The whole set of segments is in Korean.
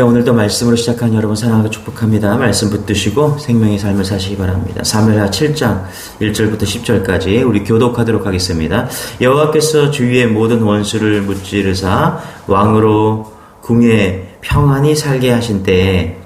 오늘도 말씀으로 시작한 여러분 사랑하고 축복합니다. 말씀 붙드시고 생명의 삶을 사시기 바랍니다. 사무엘하 7장 1절부터 10절까지 우리 교독하도록 하겠습니다. 여호와께서 주위의 모든 원수를 무찌르사 왕으로 궁에 평안히 살게 하신 때에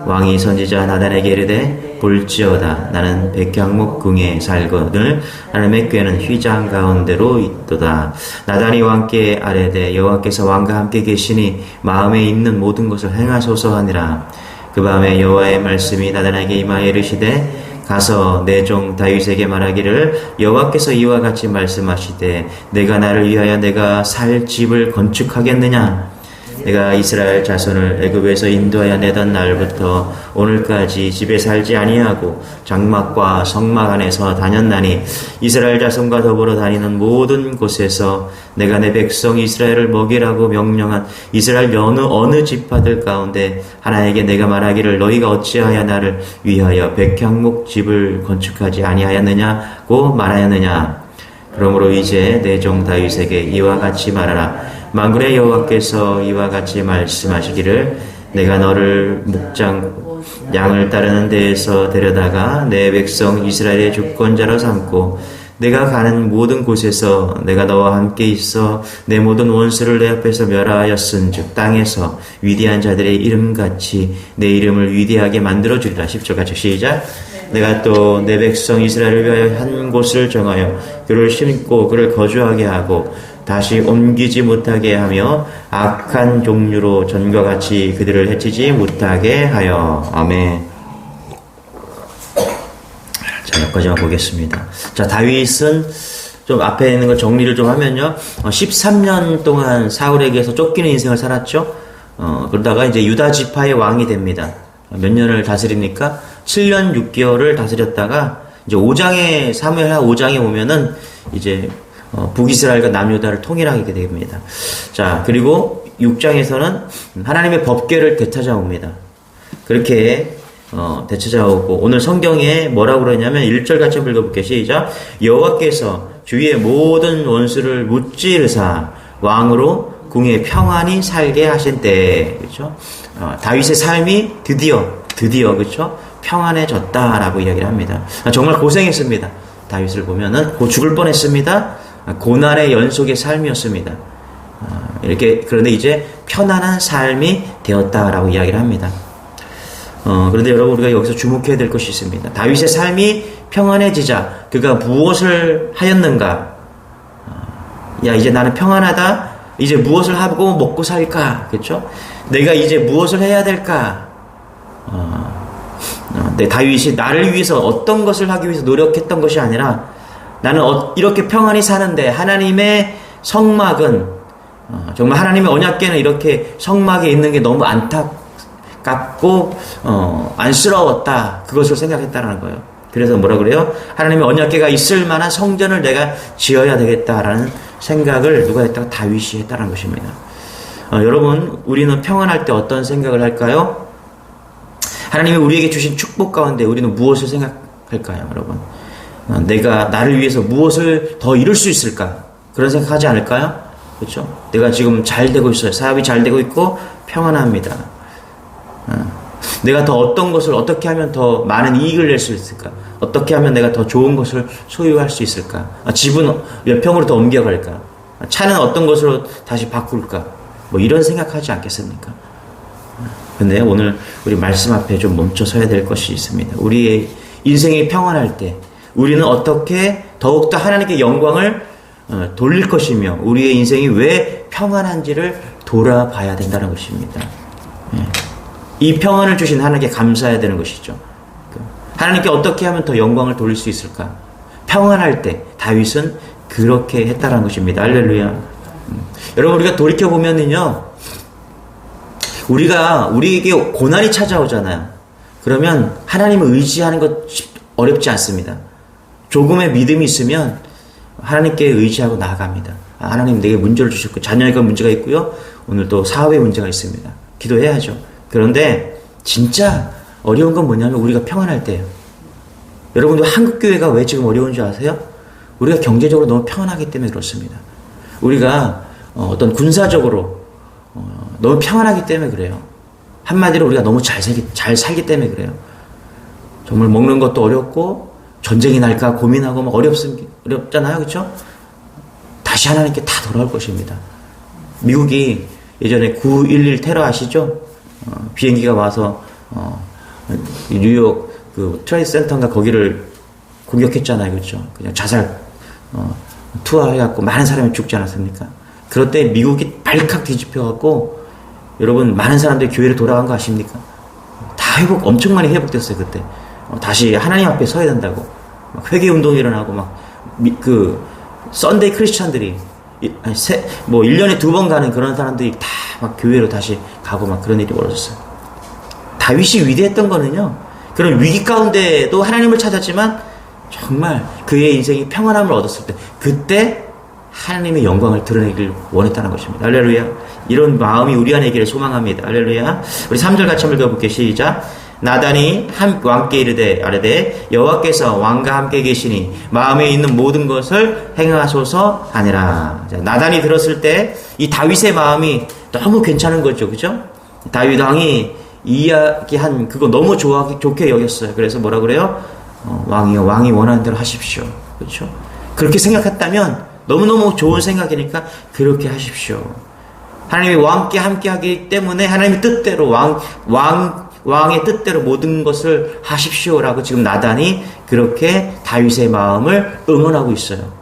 왕이 선지자 나단에게 이르되 볼지어다 나는 백향목 궁에 살거늘 하나님의 꾀는 휘장 가운데로 있도다. 나단이 왕께 아뢰되 여호와께서 왕과 함께 계시니 마음에 있는 모든 것을 행하소서 하니라. 그 밤에 여호와의 말씀이 나단에게 임하여 이르시되 가서 내 종 다윗에게 말하기를 여호와께서 이와 같이 말씀하시되 내가 나를 위하여 내가 살 집을 건축하겠느냐. 내가 이스라엘 자손을 애굽에서 인도하여 내던 날부터 오늘까지 집에 살지 아니하고 장막과 성막 안에서 다녔나니 이스라엘 자손과 더불어 다니는 모든 곳에서 내가 내 백성 이스라엘을 먹이라고 명령한 이스라엘 어느 지파들 가운데 하나에게 내가 말하기를 너희가 어찌하여 나를 위하여 백향목 집을 건축하지 아니하였느냐고 말하였느냐. 그러므로 이제 내 종 다윗에게 이와 같이 말하라. 만군의 여호와께서 이와 같이 말씀하시기를 내가 너를 목장 양을 따르는 데에서 데려다가 내 백성 이스라엘의 주권자로 삼고 내가 가는 모든 곳에서 내가 너와 함께 있어 내 모든 원수를 내 앞에서 멸하였은즉 땅에서 위대한 자들의 이름같이 내 이름을 위대하게 만들어주리라. 10절 같이 시작. 내가 또 내 백성 이스라엘을 위하여 한 곳을 정하여 그를 심고 그를 거주하게 하고 다시 옮기지 못하게 하며 악한 종류로 전과 같이 그들을 해치지 못하게 하여. 아멘. 자, 여기까지만 보겠습니다. 자, 다윗은 좀 앞에 있는 거 정리를 좀 하면요. 13년 동안 사울에게서 쫓기는 인생을 살았죠. 그러다가 이제 유다 지파의 왕이 됩니다. 몇 년을 다스립니까? 7년 6개월을 다스렸다가 이제 5장에 사무엘하 5장에 오면은 이제 북이스라엘과 남유다를 통일하게 됩니다. 자, 그리고 6장에서는 하나님의 법궤를 되찾아옵니다. 그렇게 되찾아오고 오늘 성경에 뭐라고 그러냐면 1절 같이 읽어볼게요. 시작. 여호와께서 주위의 모든 원수를 무찌르사 왕으로 궁에 평안히 살게 하신 때, 그렇죠? 다윗의 삶이 드디어 그렇죠? 평안해졌다라고 이야기를 합니다. 정말 고생했습니다. 다윗을 보면은 죽을 뻔했습니다. 고난의 연속의 삶이었습니다. 그런데 이제 편안한 삶이 되었다라고 이야기를 합니다. 그런데 여러분 우리가 여기서 주목해야 될 것이 있습니다. 다윗의 삶이 평안해지자 그가 무엇을 하였는가? 야, 이제 나는 평안하다. 이제 무엇을 하고 먹고 살까? 그렇죠? 내가 이제 무엇을 해야 될까? 다윗이 나를 위해서 어떤 것을 하기 위해서 노력했던 것이 아니라 나는 이렇게 평안히 사는데 하나님의 성막은 정말 하나님의 언약궤는 이렇게 성막에 있는 게 너무 안타깝고 안쓰러웠다. 그것을 생각했다는 거예요. 그래서 뭐라 그래요? 하나님의 언약궤가 있을 만한 성전을 내가 지어야 되겠다라는 생각을 누가 했다가 다윗이 했다는 것입니다. 여러분 우리는 평안할 때 어떤 생각을 할까요? 하나님이 우리에게 주신 축복 가운데 우리는 무엇을 생각할까요, 여러분? 내가 나를 위해서 무엇을 더 이룰 수 있을까? 그런 생각하지 않을까요? 그렇죠? 내가 지금 잘 되고 있어요. 사업이 잘 되고 있고 평안합니다. 내가 더 어떤 것을 어떻게 하면 더 많은 이익을 낼 수 있을까? 어떻게 하면 내가 더 좋은 것을 소유할 수 있을까? 집은 몇 평으로 더 옮겨갈까? 차는 어떤 것으로 다시 바꿀까? 뭐 이런 생각하지 않겠습니까? 근데 오늘 우리 말씀 앞에 좀 멈춰 서야 될 것이 있습니다. 우리의 인생이 평안할 때 우리는 어떻게 더욱더 하나님께 영광을 돌릴 것이며 우리의 인생이 왜 평안한지를 돌아봐야 된다는 것입니다. 이 평안을 주신 하나님께 감사해야 되는 것이죠. 하나님께 어떻게 하면 더 영광을 돌릴 수 있을까? 평안할 때 다윗은 그렇게 했다는 것입니다. 할렐루야. 여러분 우리가 돌이켜보면은요. 우리에게 고난이 찾아오잖아요. 그러면 하나님을 의지하는 것 어렵지 않습니다. 조금의 믿음이 있으면 하나님께 의지하고 나아갑니다. 하나님 내게 문제를 주셨고 자녀에게 문제가 있고요. 오늘 또 사업에 문제가 있습니다. 기도해야죠. 그런데 진짜 어려운 건 뭐냐면 우리가 평안할 때예요. 여러분들 한국교회가 왜 지금 어려운 줄 아세요? 우리가 경제적으로 너무 평안하기 때문에 그렇습니다. 우리가 어떤 군사적으로 너무 평안하기 때문에 그래요. 한마디로 우리가 너무 잘 살기 때문에 그래요. 정말 먹는 것도 어렵고 전쟁이 날까 고민하고 막 어렵잖아요. 그렇죠? 다시 하나님께 다 돌아올 것입니다. 미국이 예전에 9.11 테러 아시죠? 비행기가 와서 뉴욕 그 트레이드 센터인가 거기를 공격했잖아요. 그렇죠? 그냥 자살 투하해갖고 많은 사람이 죽지 않았습니까? 그럴 때 미국이 발칵 뒤집혀갖고 여러분 많은 사람들이 교회로 돌아간 거 아십니까? 다 엄청 많이 회복됐어요. 그때 다시 하나님 앞에 서야 된다고 막 회개 운동이 일어나고 막 썬데이 크리스찬들이 뭐 1년에 2번 가는 그런 사람들이 다 막 교회로 다시 가고 막 그런 일이 벌어졌어요. 다윗이 위대했던 거는요, 그런 위기 가운데도 하나님을 찾았지만 정말 그의 인생이 평안함을 얻었을 때 그때 하나님의 영광을 드러내기를 원했다는 것입니다. 할렐루야. 이런 마음이 우리 안에 있기를 소망합니다. 할렐루야. 우리 3절 같이 한번 읽어볼게요. 시작. 나단이 왕께 아뢰되 여호와께서 왕과 함께 계시니 마음에 있는 모든 것을 행하소서 하니라. 나단이 들었을 때 이 다윗의 마음이 너무 괜찮은 거죠. 그죠? 다윗 왕이 이야기한 그거 너무 좋게 여겼어요. 그래서 뭐라 그래요? 왕이요, 왕이 원하는 대로 하십시오. 그렇죠? 그렇게 생각했다면 너무너무 좋은 생각이니까 그렇게 하십시오. 하나님이 왕께 함께 하기 때문에 하나님의 뜻대로 왕의 뜻대로 모든 것을 하십시오라고 지금 나단이 그렇게 다윗의 마음을 응원하고 있어요.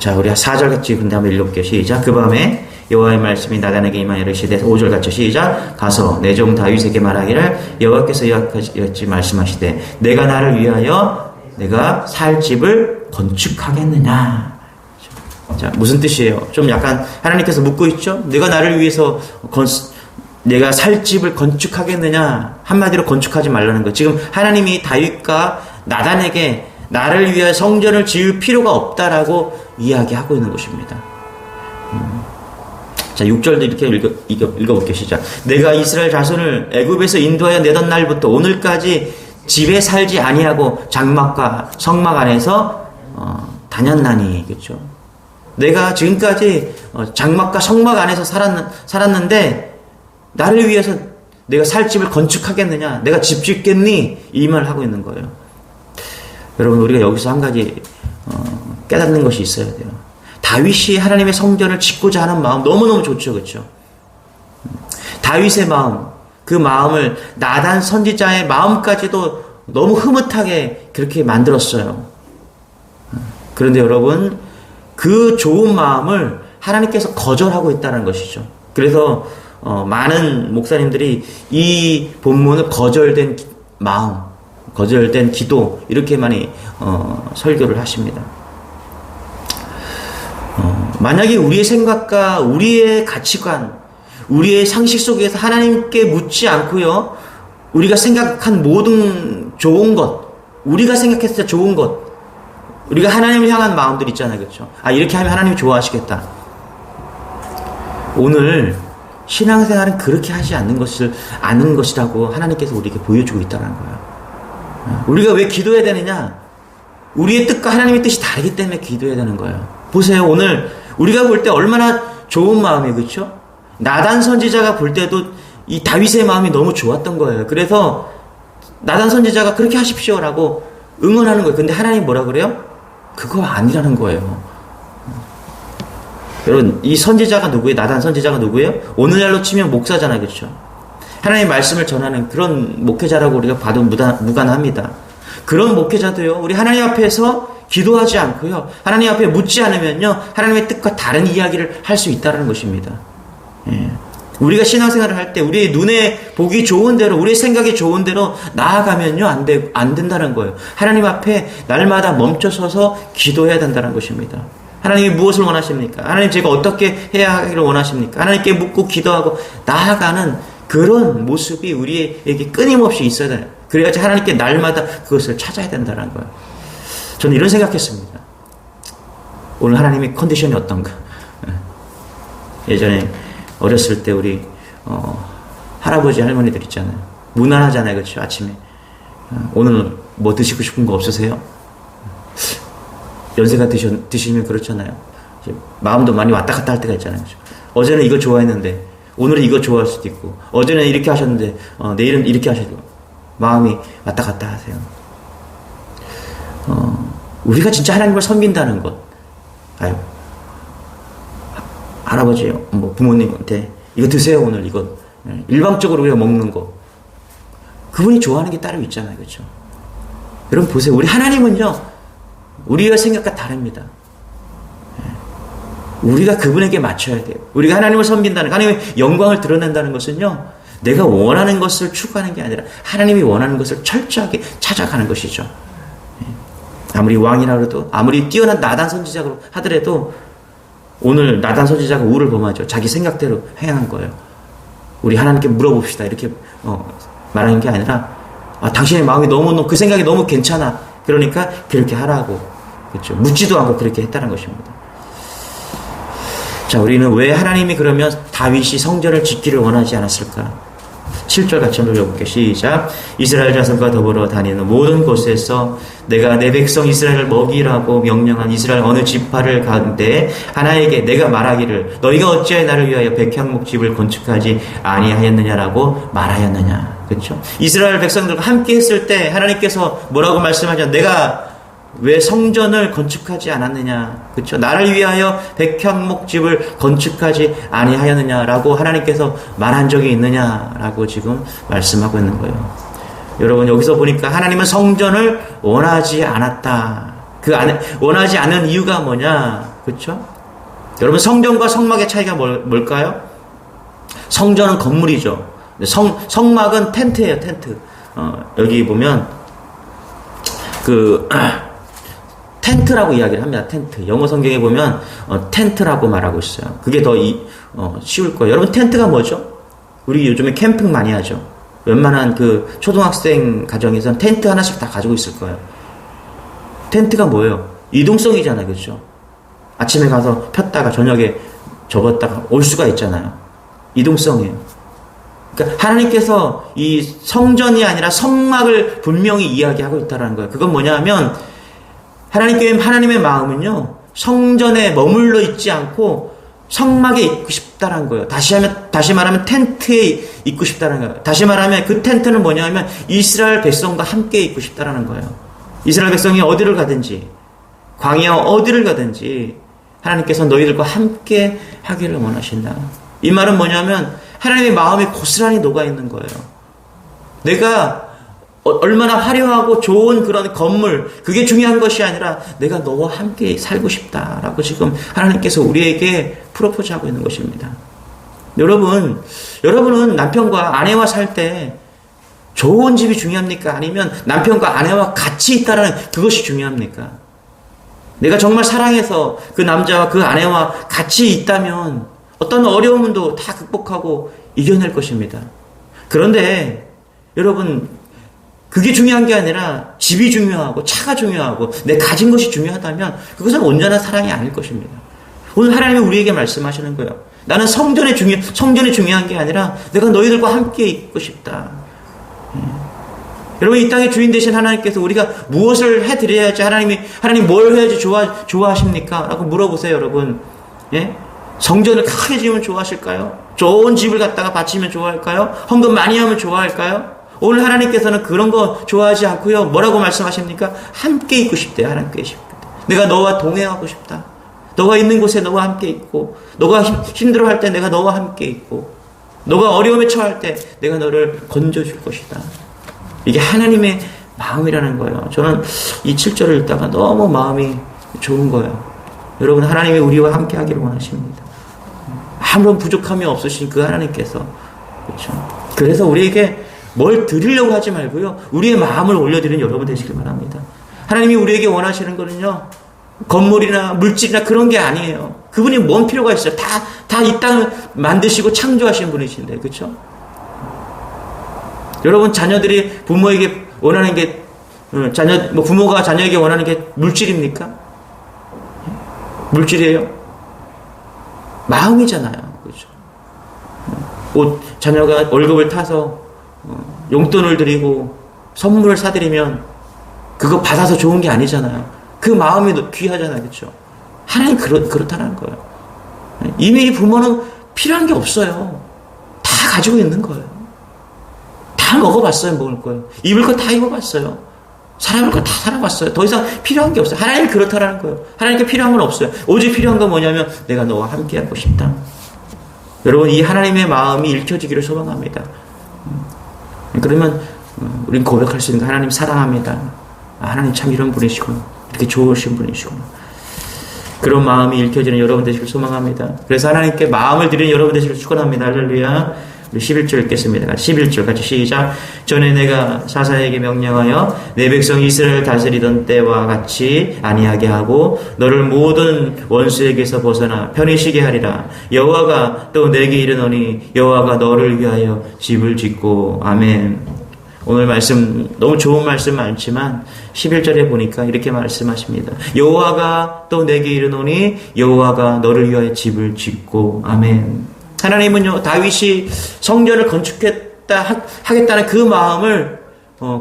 자, 우리 4절 같이 근데 한번 읽어볼게요. 시작. 그 밤에 여호와의 말씀이 나단에게 임하여 이르시되 5절 같이 시작. 가서 내 종 다윗에게 말하기를 여호와께서 이같이 말씀하시되 내가 나를 위하여 내가 살 집을 건축하겠느냐. 자, 무슨 뜻이에요? 좀 약간 하나님께서 묻고 있죠? 내가 나를 위해서 내가 살 집을 건축하겠느냐? 한마디로 건축하지 말라는 거. 지금 하나님이 다윗과 나단에게 나를 위해 성전을 지을 필요가 없다라고 이야기하고 있는 것입니다. 자, 6절도 이렇게 읽어볼게요. 시작. 내가 이스라엘 자손을 애굽에서 인도하여 내던 날부터 오늘까지 집에 살지 아니하고 장막과 성막 안에서 다녔나니. 그렇죠? 내가 지금까지 장막과 성막 안에서 살았는데 나를 위해서 내가 살 집을 건축하겠느냐? 내가 집 짓겠니? 이 말을 하고 있는 거예요. 여러분, 우리가 여기서 한 가지 깨닫는 것이 있어야 돼요. 다윗이 하나님의 성전을 짓고자 하는 마음 너무너무 좋죠. 그렇죠? 다윗의 마음, 그 마음을 나단 선지자의 마음까지도 너무 흐뭇하게 그렇게 만들었어요. 그런데 여러분, 그 좋은 마음을 하나님께서 거절하고 있다는 것이죠. 그래서 많은 목사님들이 이 본문을 거절된 마음, 거절된 기도 이렇게 많이 설교를 하십니다. 만약에 우리의 생각과 우리의 가치관, 우리의 상식 속에서 하나님께 묻지 않고요, 우리가 생각한 모든 좋은 것, 우리가 생각했을 때 좋은 것, 우리가 하나님을 향한 마음들 있잖아요. 그렇죠? 아, 이렇게 하면 하나님이 좋아하시겠다. 오늘 신앙생활은 그렇게 하지 않는 것이라고 하나님께서 우리에게 보여주고 있다는 거예요. 우리가 왜 기도해야 되느냐? 우리의 뜻과 하나님의 뜻이 다르기 때문에 기도해야 되는 거예요. 보세요. 오늘 우리가 볼 때 얼마나 좋은 마음이에요. 그렇죠? 나단 선지자가 볼 때도 이 다윗의 마음이 너무 좋았던 거예요. 그래서 나단 선지자가 그렇게 하십시오라고 응원하는 거예요. 근데 하나님 뭐라 그래요? 그거 아니라는 거예요. 여러분, 이 선지자가 누구예요? 나단 선지자가 누구예요? 오늘날로 치면 목사잖아요. 그렇죠? 하나님의 말씀을 전하는 그런 목회자라고 우리가 봐도 무관합니다. 그런 목회자도요, 우리 하나님 앞에서 기도하지 않고요, 하나님 앞에 묻지 않으면요, 하나님의 뜻과 다른 이야기를 할 수 있다는 것입니다. 예. 우리가 신앙생활을 할 때 우리의 눈에 보기 좋은 대로, 우리의 생각이 좋은 대로 나아가면요, 안 된다는 거예요. 하나님 앞에 날마다 멈춰서서 기도해야 된다는 것입니다. 하나님이 무엇을 원하십니까? 하나님, 제가 어떻게 해야 하기를 원하십니까? 하나님께 묻고 기도하고 나아가는 그런 모습이 우리에게 끊임없이 있어야 돼요. 그래야지 하나님께 날마다 그것을 찾아야 된다는 거예요. 저는 이런 생각했습니다. 오늘 하나님의 컨디션이 어떤가? 예전에 어렸을 때 우리 할아버지 할머니들 있잖아요. 무난하잖아요. 그렇죠? 아침에 오늘 뭐 드시고 싶은 거 없으세요? 연세가 드시면 그렇잖아요. 마음도 많이 왔다 갔다 할 때가 있잖아요. 그렇죠? 어제는 이거 좋아했는데 오늘은 이거 좋아할 수도 있고, 어제는 이렇게 하셨는데, 내일은 이렇게 하셔도, 마음이 왔다 갔다 하세요. 우리가 진짜 하나님을 섬긴다는 것. 아유, 할아버지, 뭐 부모님한테, 이거 드세요, 오늘 이거. 일방적으로 우리가 먹는 거. 그분이 좋아하는 게 따로 있잖아요. 그렇죠? 여러분 보세요. 우리 하나님은요, 우리의 생각과 다릅니다. 우리가 그분에게 맞춰야 돼요. 우리가 하나님을 섬긴다는, 하나님의 영광을 드러낸다는 것은요, 내가 원하는 것을 추구하는 게 아니라 하나님이 원하는 것을 철저하게 찾아가는 것이죠. 아무리 왕이라 해도, 아무리 뛰어난 나단 선지자로 하더라도, 오늘 나단 선지자가 우를 범하죠. 자기 생각대로 행한 거예요. 우리 하나님께 물어봅시다. 이렇게 말하는 게 아니라, 당신의 마음이 너무너무, 그 생각이 너무 괜찮아. 그러니까 그렇게 하라고. 그렇죠. 묻지도 않고 그렇게 했다는 것입니다. 자, 우리는 왜 하나님이 그러면 다윗이 성전을 짓기를 원하지 않았을까? 7절 같이 한번 읽어볼게요. 시작. 이스라엘 자손과 더불어 다니는 모든 곳에서 내가 내 백성 이스라엘을 먹이라고 명령한 이스라엘 어느 지파를 가운데 하나에게 내가 말하기를 너희가 어찌하여 나를 위하여 백향목 집을 건축하지 아니하였느냐라고 말하였느냐. 그렇죠? 이스라엘 백성들과 함께 했을 때 하나님께서 뭐라고 말씀하죠? 내가 왜 성전을 건축하지 않았느냐? 그렇죠? 나를 위하여 백향목 집을 건축하지 아니하였느냐라고 하나님께서 말한 적이 있느냐라고 지금 말씀하고 있는 거예요. 여러분 여기서 보니까 하나님은 성전을 원하지 않았다. 원하지 않은 이유가 뭐냐? 그렇죠? 여러분 성전과 성막의 차이가 뭘까요? 성전은 건물이죠. 성막은 텐트예요, 텐트. 여기 보면 텐트라고 이야기를 합니다. 텐트. 영어 성경에 보면 텐트라고 말하고 있어요. 그게 더 쉬울 거예요. 여러분 텐트가 뭐죠? 우리 요즘에 캠핑 많이 하죠. 웬만한 그 초등학생 가정에서는 텐트 하나씩 다 가지고 있을 거예요. 텐트가 뭐예요? 이동성이잖아요. 그렇죠? 아침에 가서 폈다가 저녁에 접었다가 올 수가 있잖아요. 이동성이에요. 그러니까 하나님께서 이 성전이 아니라 성막을 분명히 이야기하고 있다는 거예요. 그건 뭐냐면 하나님의 마음은요, 성전에 머물러 있지 않고 성막에 있고 싶다는 거예요. 다시 말하면 텐트에 있고 싶다는 거예요. 다시 말하면 그 텐트는 뭐냐면 이스라엘 백성과 함께 있고 싶다는 거예요. 이스라엘 백성이 어디를 가든지, 광야 어디를 가든지 하나님께서 너희들과 함께 하기를 원하신다. 이 말은 뭐냐면 하나님의 마음이 고스란히 녹아있는 거예요. 내가 얼마나 화려하고 좋은 그런 건물, 그게 중요한 것이 아니라 내가 너와 함께 살고 싶다라고 지금 하나님께서 우리에게 프로포즈하고 있는 것입니다. 여러분은 남편과 아내와 살 때 좋은 집이 중요합니까? 아니면 남편과 아내와 같이 있다라는 그것이 중요합니까? 내가 정말 사랑해서 그 남자와 그 아내와 같이 있다면 어떤 어려움도 다 극복하고 이겨낼 것입니다. 그런데 여러분, 그게 중요한 게 아니라 집이 중요하고 차가 중요하고 내 가진 것이 중요하다면 그것은 온전한 사랑이 아닐 것입니다. 오늘 하나님이 우리에게 말씀하시는 거예요. 나는 성전이 중요한 게 아니라 내가 너희들과 함께 있고 싶다. 여러분, 이 땅의 주인 되신 하나님께서 우리가 무엇을 해드려야지 하나님 뭘 해야지 좋아하십니까? 라고 물어보세요, 여러분. 예? 성전을 크게 지으면 좋아하실까요? 좋은 집을 갖다가 바치면 좋아할까요? 헌금 많이 하면 좋아할까요? 오늘 하나님께서는 그런 거 좋아하지 않고요. 뭐라고 말씀하십니까? 함께 있고 싶대요. 하나님께 싶다. 내가 너와 동행하고 싶다. 너가 있는 곳에 너와 함께 있고, 너가 힘들어할 때 내가 너와 함께 있고, 너가 어려움에 처할 때 내가 너를 건져줄 것이다. 이게 하나님의 마음이라는 거예요. 저는 이 7절을 읽다가 너무 마음이 좋은 거예요. 여러분, 하나님이 우리와 함께 하기를 원하십니다. 아무런 부족함이 없으신 그 하나님께서. 그렇죠. 그래서 우리에게 뭘 드리려고 하지 말고요. 우리의 마음을 올려드리는 여러분 되시길 바랍니다. 하나님이 우리에게 원하시는 거는요. 건물이나 물질이나 그런 게 아니에요. 그분이 뭔 필요가 있어요. 다 이 땅을 만드시고 창조하신 분이신데. 그렇죠? 여러분, 자녀들이 부모에게 원하는 게 부모가 자녀에게 원하는 게 물질입니까? 물질이에요? 마음이잖아요. 그렇죠? 자녀가 월급을 타서 용돈을 드리고 선물을 사드리면 그거 받아서 좋은 게 아니잖아요. 그 마음이 귀하잖아요. 그렇죠? 하나님 그렇다는 거예요. 이미 이 부모는 필요한 게 없어요. 가지고 있는 거예요. 다 먹어봤어요. 먹을 거예요. 입을 거 다 입어봤어요. 살아볼 거 다 살아봤어요. 더 이상 필요한 게 없어요. 하나님 그렇다라는 거예요. 하나님께 필요한 건 없어요. 오직 필요한 건 뭐냐면 내가 너와 함께하고 싶다. 여러분, 이 하나님의 마음이 읽혀지기를 소망합니다. 그러면 우린 고백할 수 있는 거, 하나님 사랑합니다. 하나님 참 이런 분이시구나. 이렇게 좋으신 분이시구나. 그런 마음이 읽혀지는 여러분 되시길 소망합니다. 그래서 하나님께 마음을 드리는 여러분 되시길 축원합니다. 할렐루야. 우리 11절 읽겠습니다. 11절 같이 시작. 전에 내가 사사에게 명령하여 내 백성 이스라엘 다스리던 때와 같이 아니하게 하고 너를 모든 원수에게서 벗어나 편히 쉬게 하리라. 여호와가 또 내게 이르노니 여호와가 너를 위하여 집을 짓고. 아멘. 오늘 말씀 너무 좋은 말씀 많지만 11절에 보니까 이렇게 말씀하십니다. 여호와가 또 내게 이르노니 여호와가 너를 위하여 집을 짓고. 아멘. 하나님은요, 다윗이 성전을 하겠다는 그 마음을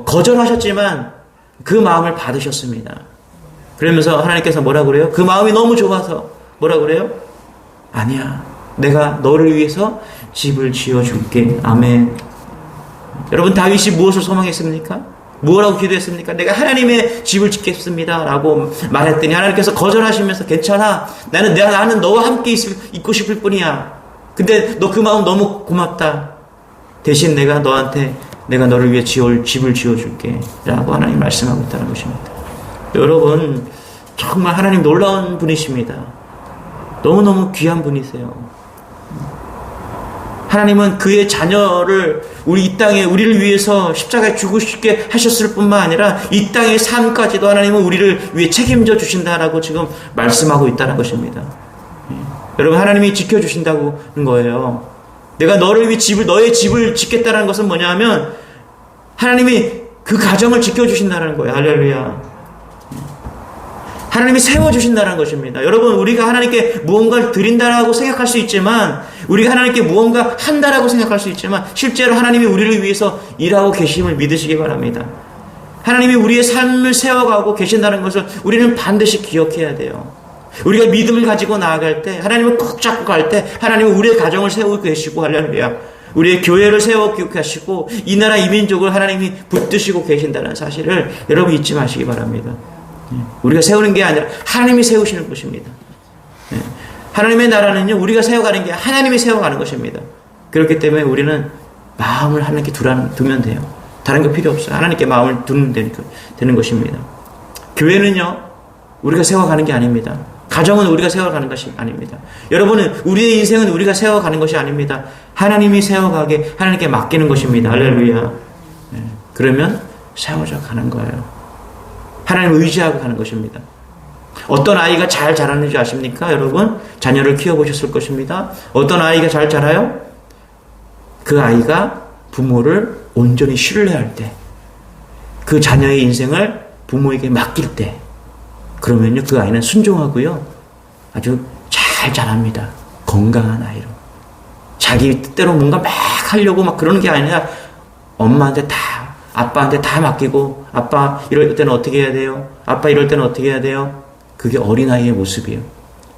거절하셨지만 그 마음을 받으셨습니다. 그러면서 하나님께서 뭐라 그래요? 그 마음이 너무 좋아서 뭐라 그래요? 아니야, 내가 너를 위해서 집을 지어줄게. 아멘. 여러분, 다윗이 무엇을 소망했습니까? 뭐라고 기도했습니까? 내가 하나님의 집을 짓겠습니다 라고 말했더니 하나님께서 거절하시면서 괜찮아, 나는 너와 함께 있고 싶을 뿐이야. 근데 너 그 마음 너무 고맙다. 대신 내가 너를 위해 집을 지어줄게 라고 하나님 말씀하고 있다는 것입니다. 여러분, 정말 하나님 놀라운 분이십니다. 너무너무 귀한 분이세요. 하나님은 그의 자녀를 이 땅에 우리를 위해서 십자가에 죽으시게 하셨을 뿐만 아니라 이 땅의 삶까지도 하나님은 우리를 위해 책임져 주신다라고 지금 말씀하고 있다는 것입니다. 여러분, 하나님이 지켜주신다고 하는 거예요. 내가 너를 위해 너의 집을 짓겠다는 것은 뭐냐 하면 하나님이 그 가정을 지켜주신다는 거예요. 할렐루야. 하나님이 세워주신다는 것입니다. 여러분, 우리가 하나님께 무언가를 드린다라고 생각할 수 있지만, 우리가 하나님께 무언가 한다라고 생각할 수 있지만, 실제로 하나님이 우리를 위해서 일하고 계심을 믿으시기 바랍니다. 하나님이 우리의 삶을 세워가고 계신다는 것을 우리는 반드시 기억해야 돼요. 우리가 믿음을 가지고 나아갈 때, 하나님을 꼭 잡고 갈 때, 하나님은 우리의 가정을 세우고 계시고, 할렐루야. 우리의 교회를 세우고 계시고, 이 나라 이 민족을 하나님이 붙드시고 계신다는 사실을 여러분 잊지 마시기 바랍니다. 우리가 세우는 게 아니라 하나님이 세우시는 것입니다. 하나님의 나라는요, 우리가 세워가는 게 하나님이 세워가는 것입니다. 그렇기 때문에 우리는 마음을 하나님께 두면 돼요. 다른 거 필요 없어요. 하나님께 마음을 두면 되는 것입니다. 교회는요, 우리가 세워가는 게 아닙니다. 가정은 우리가 세워가는 것이 아닙니다. 여러분은, 우리의 인생은 우리가 세워가는 것이 아닙니다. 하나님이 세워가게 하나님께 맡기는 것입니다. 할렐루야. 그러면 세워져 가는 거예요. 하나님을 의지하고 가는 것입니다. 어떤 아이가 잘 자라는지 아십니까? 여러분, 자녀를 키워보셨을 것입니다. 어떤 아이가 잘 자라요? 그 아이가 부모를 온전히 신뢰할 때, 그 자녀의 인생을 부모에게 맡길 때, 그러면요, 그 아이는 순종하고요, 아주 잘 자랍니다. 건강한 아이로. 자기 뜻대로 뭔가 막 하려고 막 그러는 게 아니라 아빠한테 다 맡기고, 아빠 이럴 때는 어떻게 해야 돼요? 아빠 이럴 때는 어떻게 해야 돼요? 그게 어린아이의 모습이에요.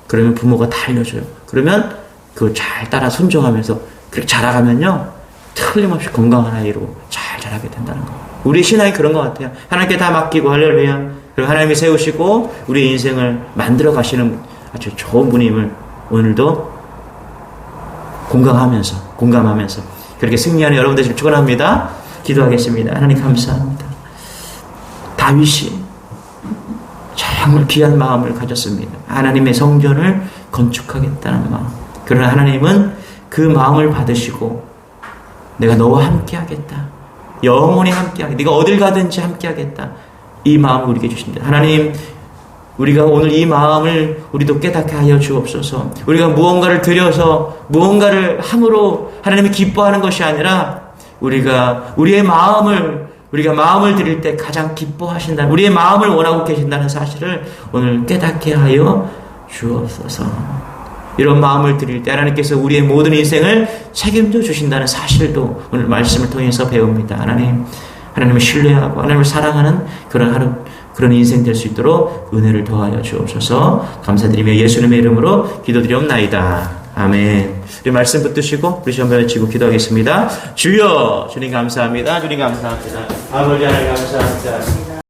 그러면 부모가 다 알려줘요. 그러면 그걸 잘 따라 순종하면서 그렇게 자라가면요, 틀림없이 건강한 아이로 잘 자라게 된다는 거예요. 우리 신앙이 그런 것 같아요. 하나님께 다 맡기고, 할렐루야. 그리고 하나님이 세우시고 우리의 인생을 만들어 가시는 아주 좋은 분임을 오늘도 공감하면서 그렇게 승리하는 여러분 되시길 축원합니다. 기도하겠습니다. 하나님 감사합니다. 다윗이 정말 귀한 마음을 가졌습니다. 하나님의 성전을 건축하겠다는 마음. 그러나 하나님은 그 마음을 받으시고 내가 너와 함께 하겠다. 영원히 함께 하겠다. 네가 어딜 가든지 함께 하겠다. 이 마음을 우리에게 주십니다. 하나님, 우리가 오늘 이 마음을 우리도 깨닫게 하여 주옵소서. 우리가 무언가를 드려서 무언가를 함으로 하나님이 기뻐하는 것이 아니라 우리가 마음을 드릴 때 가장 기뻐하신다. 우리의 마음을 원하고 계신다는 사실을 오늘 깨닫게 하여 주옵소서. 이런 마음을 드릴 때 하나님께서 우리의 모든 인생을 책임져 주신다는 사실도 오늘 말씀을 통해서 배웁니다. 하나님을 신뢰하고 하나님을 사랑하는 그런 인생 될 수 있도록 은혜를 더하여 주옵소서. 감사드리며 예수님의 이름으로 기도드리옵나이다. 아멘. 우리 말씀 붙드시고 우리 시험 외치고 기도하겠습니다. 주여, 주님 감사합니다. 주님 감사합니다. 아버지 하나님 감사합니다.